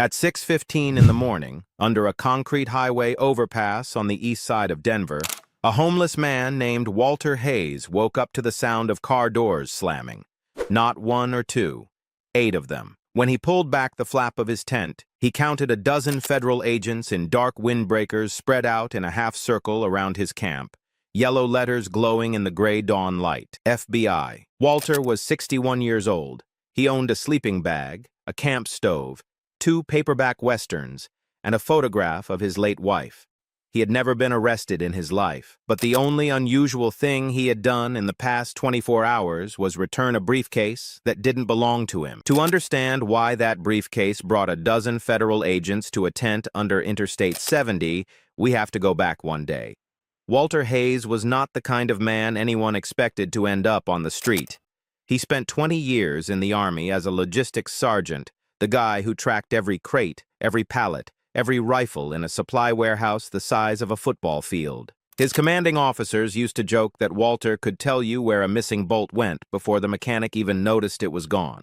At 6:15 in the morning, under a concrete highway overpass on the east side of Denver, a homeless man named Walter Hayes woke up to the sound of car doors slamming. Not one or two, 8 of them. When he pulled back the flap of his tent, he counted a dozen federal agents in dark windbreakers spread out in a half circle around his camp, yellow letters glowing in the gray dawn light. FBI. Walter was 61 years old. He owned a sleeping bag, a camp stove, 2 paperback westerns, and a photograph of his late wife. He had never been arrested in his life, but the only unusual thing he had done in the past 24 hours was return a briefcase that didn't belong to him. To understand why that briefcase brought a dozen federal agents to a tent under Interstate 70, we have to go back one day. Walter Hayes was not the kind of man anyone expected to end up on the street. He spent 20 years in the Army as a logistics sergeant, the guy who tracked every crate, every pallet, every rifle in a supply warehouse the size of a football field. His commanding officers used to joke that Walter could tell you where a missing bolt went before the mechanic even noticed it was gone.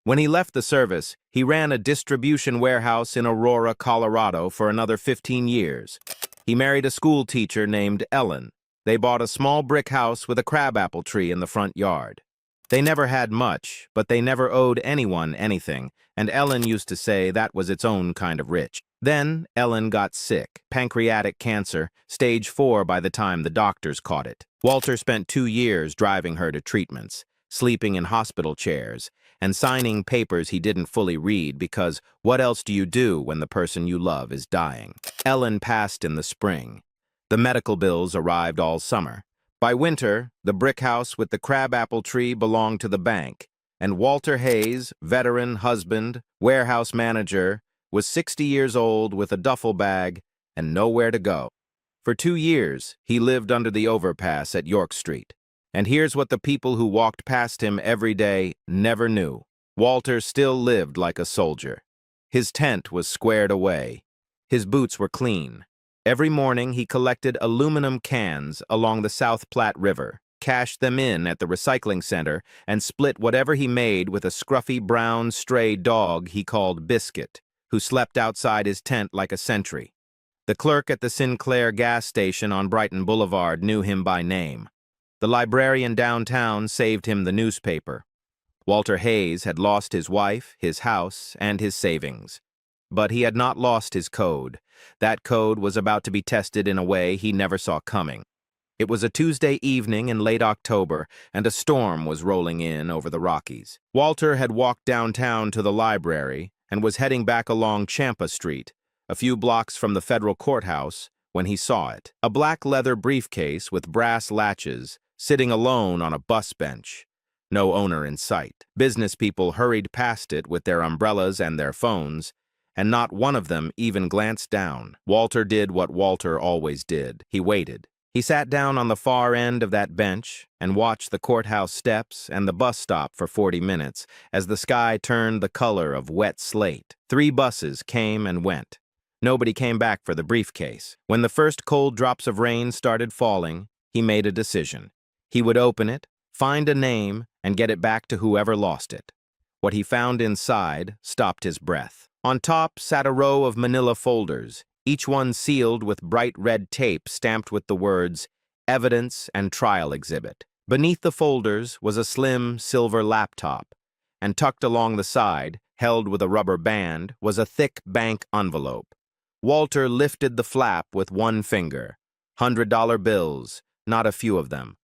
When he left the service, he ran a distribution warehouse in Aurora, Colorado for another 15 years. He married a school teacher named Ellen. They bought a small brick house with a crabapple tree in the front yard. They never had much, but they never owed anyone anything, and Ellen used to say that was its own kind of rich. Then Ellen got sick, pancreatic cancer, stage 4 by the time the doctors caught it. Walter spent 2 years driving her to treatments, sleeping in hospital chairs, and signing papers he didn't fully read because what else do you do when the person you love is dying? Ellen passed in the spring. The medical bills arrived all summer. By winter, the brick house with the crabapple tree belonged to the bank, and Walter Hayes, veteran husband, warehouse manager, was 60 years old with a duffel bag and nowhere to go. For 2 years, he lived under the overpass at York Street. And here's what the people who walked past him every day never knew. Walter still lived like a soldier. His tent was squared away. His boots were clean. Every morning, he collected aluminum cans along the South Platte River, cashed them in at the recycling center, and split whatever he made with a scruffy brown stray dog he called Biscuit, who slept outside his tent like a sentry. The clerk at the Sinclair gas station on Brighton Boulevard knew him by name. The librarian downtown saved him the newspaper. Walter Hayes had lost his wife, his house, and his savings. But he had not lost his code. That code was about to be tested in a way he never saw coming. It was a Tuesday evening in late October, and a storm was rolling in over the Rockies. Walter had walked downtown to the library and was heading back along Champa Street, a few blocks from the federal courthouse, when he saw it. A black leather briefcase with brass latches, sitting alone on a bus bench. No owner in sight. Business people hurried past it with their umbrellas and their phones, and not one of them even glanced down. Walter did what Walter always did. He waited. He sat down on the far end of that bench and watched the courthouse steps and the bus stop for 40 minutes as the sky turned the color of wet slate. 3 buses came and went. Nobody came back for the briefcase. When the first cold drops of rain started falling, he made a decision. He would open it, find a name, and get it back to whoever lost it. What he found inside stopped his breath. On top sat a row of manila folders, each one sealed with bright red tape stamped with the words, Evidence and Trial Exhibit. Beneath the folders was a slim silver laptop, and tucked along the side, held with a rubber band, was a thick bank envelope. Walter lifted the flap with one finger. $100 bills, not a few of them.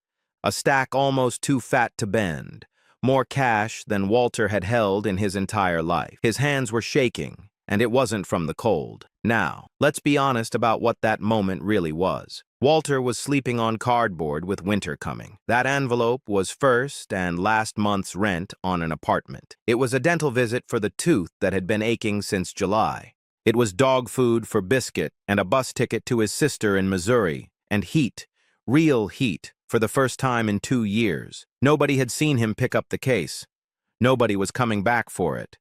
A stack almost too fat to bend. More cash than Walter had held in his entire life. His hands were shaking, and it wasn't from the cold. Now, let's be honest about what that moment really was. Walter was sleeping on cardboard with winter coming. That envelope was first and last month's rent on an apartment. It was a dental visit for the tooth that had been aching since July. It was dog food for Biscuit and a bus ticket to his sister in Missouri, and heat, real heat, for the first time in 2 years. Nobody had seen him pick up the case. Nobody was coming back for it.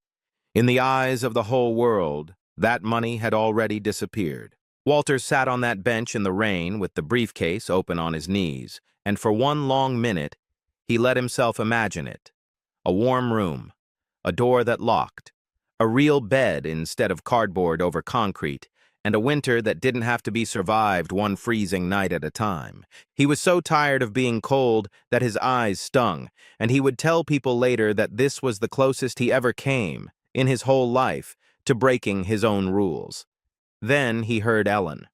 In the eyes of the whole world, that money had already disappeared. Walter sat on that bench in the rain with the briefcase open on his knees, and for one long minute, he let himself imagine it. A warm room, a door that locked, a real bed instead of cardboard over concrete, and a winter that didn't have to be survived one freezing night at a time. He was so tired of being cold that his eyes stung, and he would tell people later that this was the closest he ever came, in his whole life, to breaking his own rules. Then he heard Ellen.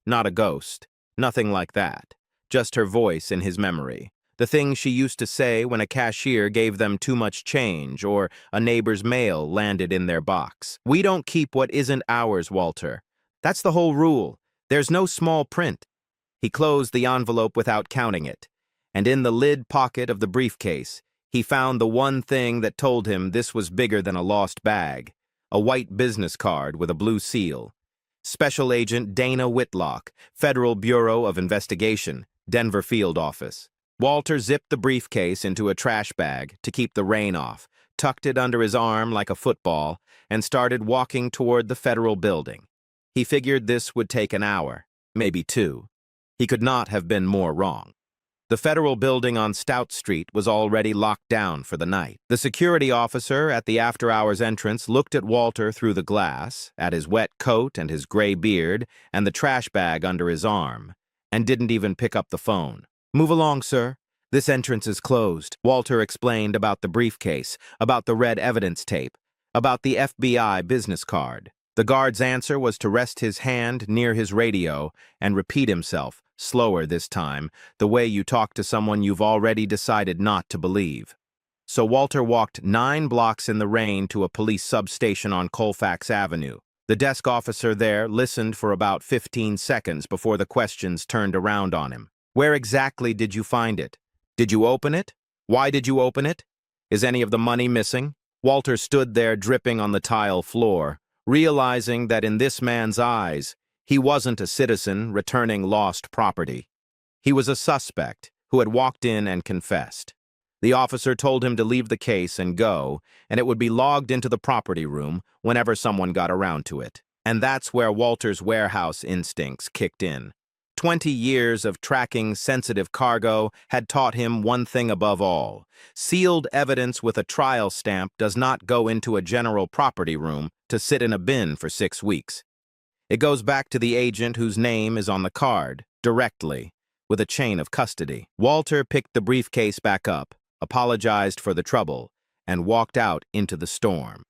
Not a ghost, nothing like that, just her voice in his memory. The things she used to say when a cashier gave them too much change or a neighbor's mail landed in their box. "We don't keep what isn't ours, Walter. That's the whole rule. There's no small print." He closed the envelope without counting it, and in the lid pocket of the briefcase, he found the one thing that told him this was bigger than a lost bag, a white business card with a blue seal. Special Agent Dana Whitlock, Federal Bureau of Investigation, Denver Field Office. Walter zipped the briefcase into a trash bag to keep the rain off, tucked it under his arm like a football, and started walking toward the federal building. He figured this would take an hour, maybe two. He could not have been more wrong. The federal building on Stout Street was already locked down for the night. The security officer at the after-hours entrance looked at Walter through the glass, at his wet coat and his gray beard and the trash bag under his arm, and didn't even pick up the phone. "Move along, sir. This entrance is closed." Walter explained about the briefcase, about the red evidence tape, about the FBI business card. The guard's answer was to rest his hand near his radio and repeat himself, slower this time, the way you talk to someone you've already decided not to believe. So Walter walked 9 blocks in the rain to a police substation on Colfax Avenue. The desk officer there listened for about 15 seconds before the questions turned around on him. "Where exactly did you find it? Did you open it? Why did you open it? Is any of the money missing?" Walter stood there dripping on the tile floor, realizing that in this man's eyes, he wasn't a citizen returning lost property. He was a suspect who had walked in and confessed. The officer told him to leave the case and go, and it would be logged into the property room whenever someone got around to it. And that's where Walter's warehouse instincts kicked in. 20 years of tracking sensitive cargo had taught him one thing above all. Sealed evidence with a trial stamp does not go into a general property room to sit in a bin for 6 weeks. It goes back to the agent whose name is on the card, directly, with a chain of custody. Walter picked the briefcase back up, apologized for the trouble, and walked out into the storm.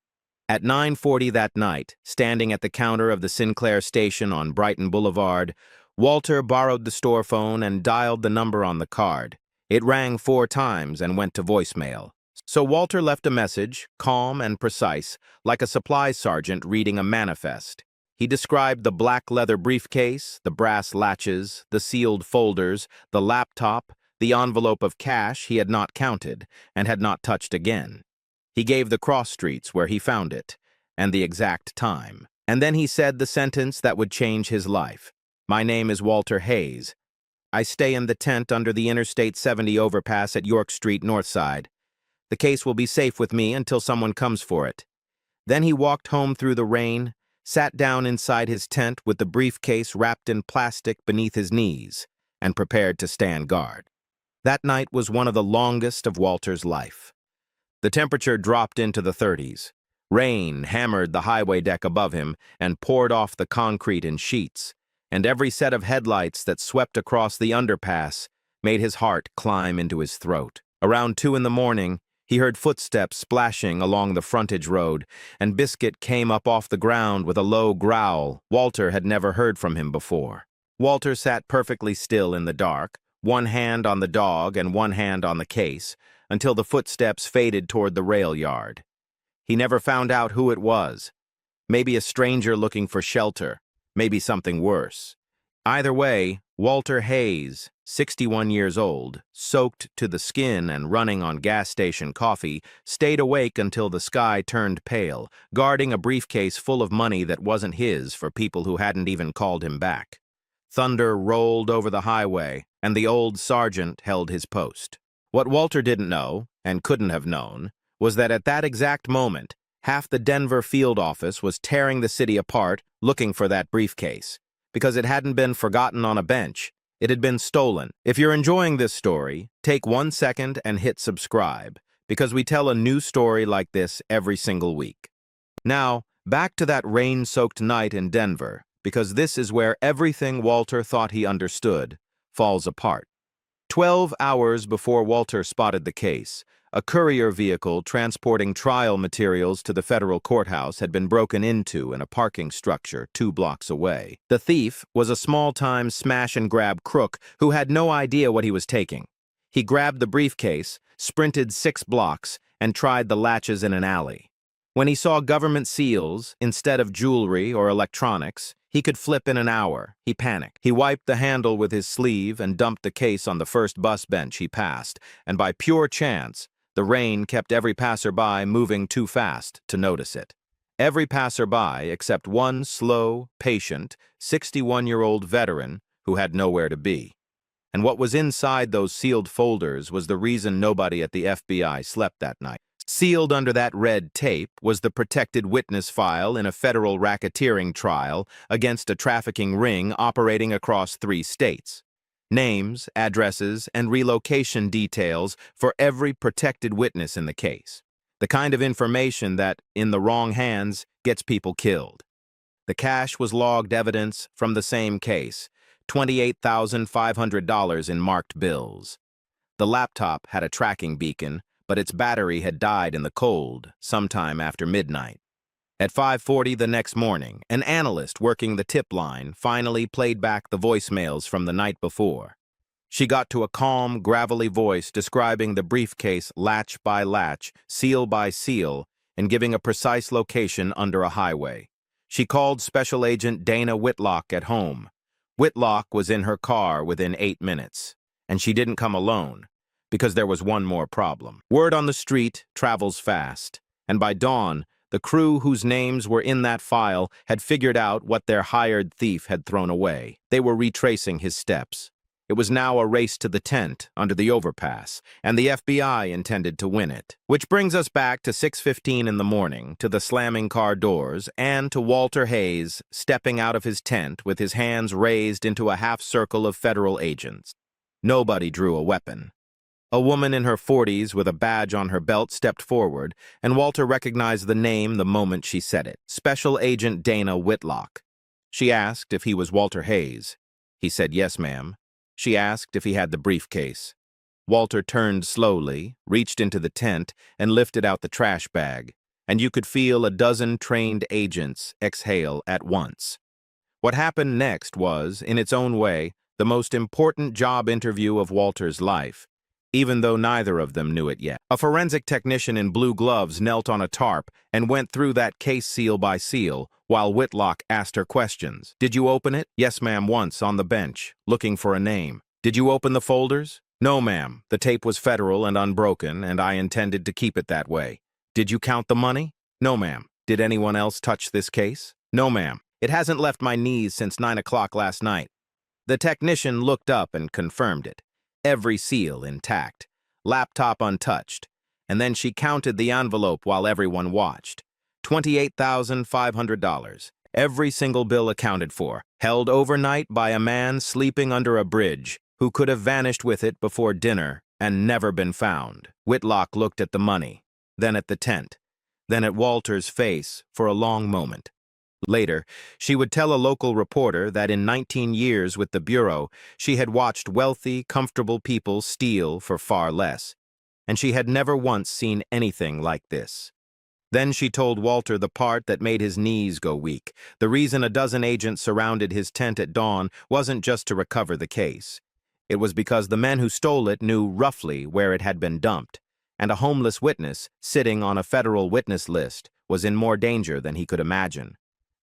At 9:40 that night, standing at the counter of the Sinclair station on Brighton Boulevard, Walter borrowed the store phone and dialed the number on the card. It rang 4 times and went to voicemail. So Walter left a message, calm and precise, like a supply sergeant reading a manifest. He described the black leather briefcase, the brass latches, the sealed folders, the laptop, the envelope of cash he had not counted and had not touched again. He gave the cross streets where he found it, and the exact time. And then he said the sentence that would change his life. "My name is Walter Hayes. I stay in the tent under the Interstate 70 overpass at York Street Northside. The case will be safe with me until someone comes for it." Then he walked home through the rain, sat down inside his tent with the briefcase wrapped in plastic beneath his knees, and prepared to stand guard. That night was one of the longest of Walter's life. The temperature dropped into the 30s. Rain hammered the highway deck above him and poured off the concrete in sheets, and every set of headlights that swept across the underpass made his heart climb into his throat. Around 2 in the morning, he heard footsteps splashing along the frontage road, and Biscuit came up off the ground with a low growl. Walter had never heard from him before. Walter sat perfectly still in the dark, one hand on the dog and one hand on the case, until the footsteps faded toward the rail yard. He never found out who it was. Maybe a stranger looking for shelter, maybe something worse. Either way, Walter Hayes, 61 years old, soaked to the skin and running on gas station coffee, stayed awake until the sky turned pale, guarding a briefcase full of money that wasn't his for people who hadn't even called him back. Thunder rolled over the highway, and the old sergeant held his post. What Walter didn't know, and couldn't have known, was that at that exact moment, half the Denver field office was tearing the city apart looking for that briefcase. Because it hadn't been forgotten on a bench, it had been stolen. If you're enjoying this story, take 1 second and hit subscribe, because we tell a new story like this every single week. Now, back to that rain-soaked night in Denver, because this is where everything Walter thought he understood falls apart. 12 hours before Walter spotted the case, a courier vehicle transporting trial materials to the federal courthouse had been broken into in a parking structure 2 blocks away. The thief was a small-time smash-and-grab crook who had no idea what he was taking. He grabbed the briefcase, sprinted 6 blocks, and tried the latches in an alley. When he saw government seals instead of jewelry or electronics, he could flip in an hour. He panicked. He wiped the handle with his sleeve and dumped the case on the first bus bench he passed, and by pure chance, the rain kept every passerby moving too fast to notice it. Every passerby except one slow, patient, 61-year-old veteran who had nowhere to be. And what was inside those sealed folders was the reason nobody at the FBI slept that night. Sealed under that red tape was the protected witness file in a federal racketeering trial against a trafficking ring operating across 3 states. Names, addresses, and relocation details for every protected witness in the case. The kind of information that, in the wrong hands, gets people killed. The cache was logged evidence from the same case, $28,500 in marked bills. The laptop had a tracking beacon, but its battery had died in the cold sometime after midnight. At 5:40 the next morning, an analyst working the tip line finally played back the voicemails from the night before. She got to a calm, gravelly voice describing the briefcase latch by latch, seal by seal, and giving a precise location under a highway. She called Special Agent Dana Whitlock at home. Whitlock was in her car within 8 minutes, and she didn't come alone, because there was one more problem. Word on the street travels fast, and by dawn, the crew whose names were in that file had figured out what their hired thief had thrown away. They were retracing his steps. It was now a race to the tent under the overpass, and the FBI intended to win it. Which brings us back to 6:15 in the morning, to the slamming car doors, and to Walter Hayes stepping out of his tent with his hands raised into a half-circle of federal agents. Nobody drew a weapon. A woman in her 40s with a badge on her belt stepped forward, and Walter recognized the name the moment she said it. Special Agent Dana Whitlock. She asked if he was Walter Hayes. He said, "Yes, ma'am." She asked if he had the briefcase. Walter turned slowly, reached into the tent, and lifted out the trash bag, and you could feel a dozen trained agents exhale at once. What happened next was, in its own way, the most important job interview of Walter's life, even though neither of them knew it yet. A forensic technician in blue gloves knelt on a tarp and went through that case seal by seal, while Whitlock asked her questions. "Did you open it?" "Yes, ma'am, once, on the bench, looking for a name." "Did you open the folders?" "No, ma'am. The tape was federal and unbroken, and I intended to keep it that way." "Did you count the money?" "No, ma'am." "Did anyone else touch this case?" "No, ma'am. It hasn't left my knees since 9 o'clock last night." The technician looked up and confirmed it. Every seal intact, laptop untouched, and then she counted the envelope while everyone watched. $28,500, every single bill accounted for, held overnight by a man sleeping under a bridge who could have vanished with it before dinner and never been found. Whitlock looked at the money, then at the tent, then at Walter's face for a long moment. Later, she would tell a local reporter that in 19 years with the Bureau, she had watched wealthy, comfortable people steal for far less, and she had never once seen anything like this. Then she told Walter the part that made his knees go weak. The reason a dozen agents surrounded his tent at dawn wasn't just to recover the case. It was because the men who stole it knew roughly where it had been dumped, and a homeless witness sitting on a federal witness list was in more danger than he could imagine.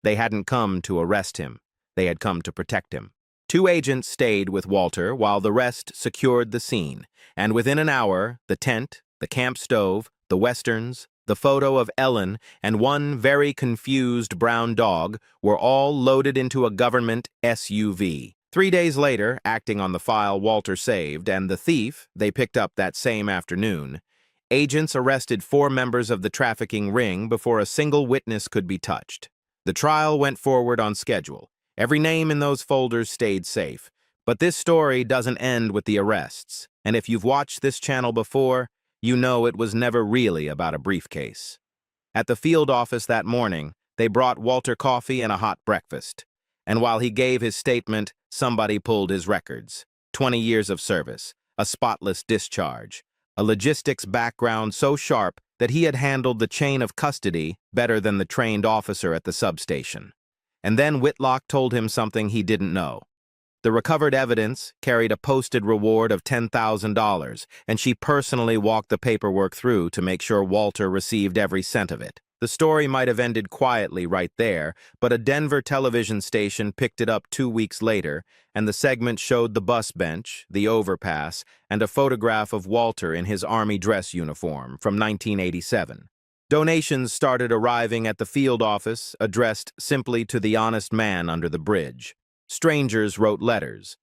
They hadn't come to arrest him. They had come to protect him. 2 agents stayed with Walter while the rest secured the scene, and within an hour, the tent, the camp stove, the westerns, the photo of Ellen, and one very confused brown dog were all loaded into a government SUV. 3 days later, acting on the file Walter saved and the thief they picked up that same afternoon, agents arrested 4 members of the trafficking ring before a single witness could be touched. The trial went forward on schedule. Every name in those folders stayed safe. But this story doesn't end with the arrests. And if you've watched this channel before, you know it was never really about a briefcase. At the field office that morning, they brought Walter coffee and a hot breakfast. And while he gave his statement, somebody pulled his records. 20 years of service, a spotless discharge, a logistics background so sharp that he had handled the chain of custody better than the trained officer at the substation. And then Whitlock told him something he didn't know. The recovered evidence carried a posted reward of $10,000, and she personally walked the paperwork through to make sure Walter received every cent of it. The story might have ended quietly right there, but a Denver television station picked it up 2 weeks later, and the segment showed the bus bench, the overpass, and a photograph of Walter in his Army dress uniform from 1987. Donations started arriving at the field office, addressed simply to the honest man under the bridge. Strangers wrote letters.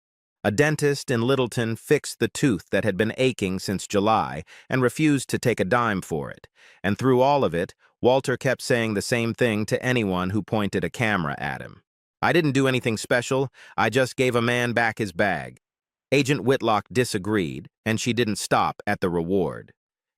A dentist in Littleton fixed the tooth that had been aching since July and refused to take a dime for it. And through all of it, Walter kept saying the same thing to anyone who pointed a camera at him. "I didn't do anything special. I just gave a man back his bag." Agent Whitlock disagreed, and she didn't stop at the reward.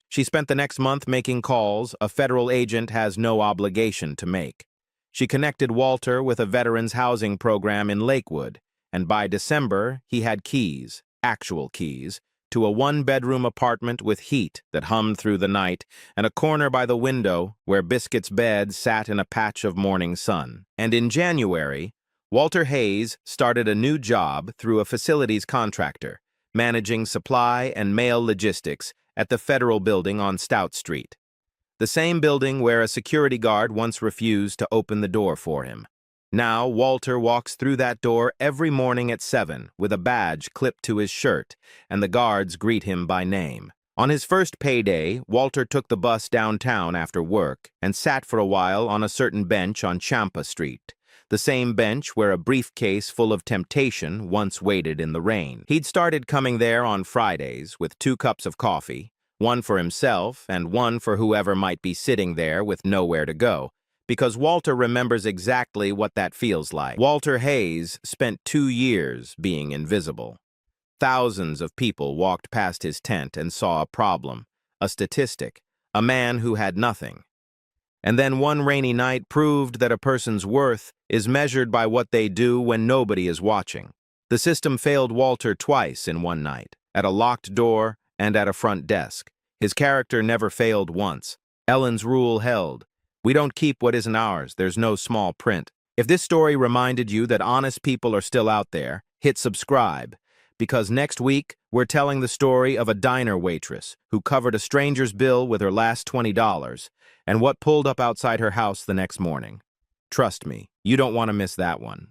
She spent the next month making calls a federal agent has no obligation to make. She connected Walter with a veterans housing program in Lakewood, and by December, he had keys, actual keys, to a one-bedroom apartment with heat that hummed through the night and a corner by the window where Biscuit's bed sat in a patch of morning sun. And in January, Walter Hayes started a new job through a facilities contractor, managing supply and mail logistics at the Federal Building on Stout Street, the same building where a security guard once refused to open the door for him. Now, Walter walks through that door every morning at 7 with a badge clipped to his shirt, and the guards greet him by name. On his first payday, Walter took the bus downtown after work and sat for a while on a certain bench on Champa Street, the same bench where a briefcase full of temptation once waited in the rain. He'd started coming there on Fridays with 2 cups of coffee, one for himself and one for whoever might be sitting there with nowhere to go, because Walter remembers exactly what that feels like. Walter Hayes spent 2 years being invisible. Thousands of people walked past his tent and saw a problem, a statistic, a man who had nothing. And then one rainy night proved that a person's worth is measured by what they do when nobody is watching. The system failed Walter twice in one night, at a locked door and at a front desk. His character never failed once. Ellen's rule held. We don't keep what isn't ours. There's no small print. If this story reminded you that honest people are still out there, hit subscribe, because next week we're telling the story of a diner waitress who covered a stranger's bill with her last $20 and what pulled up outside her house the next morning. Trust me, you don't want to miss that one.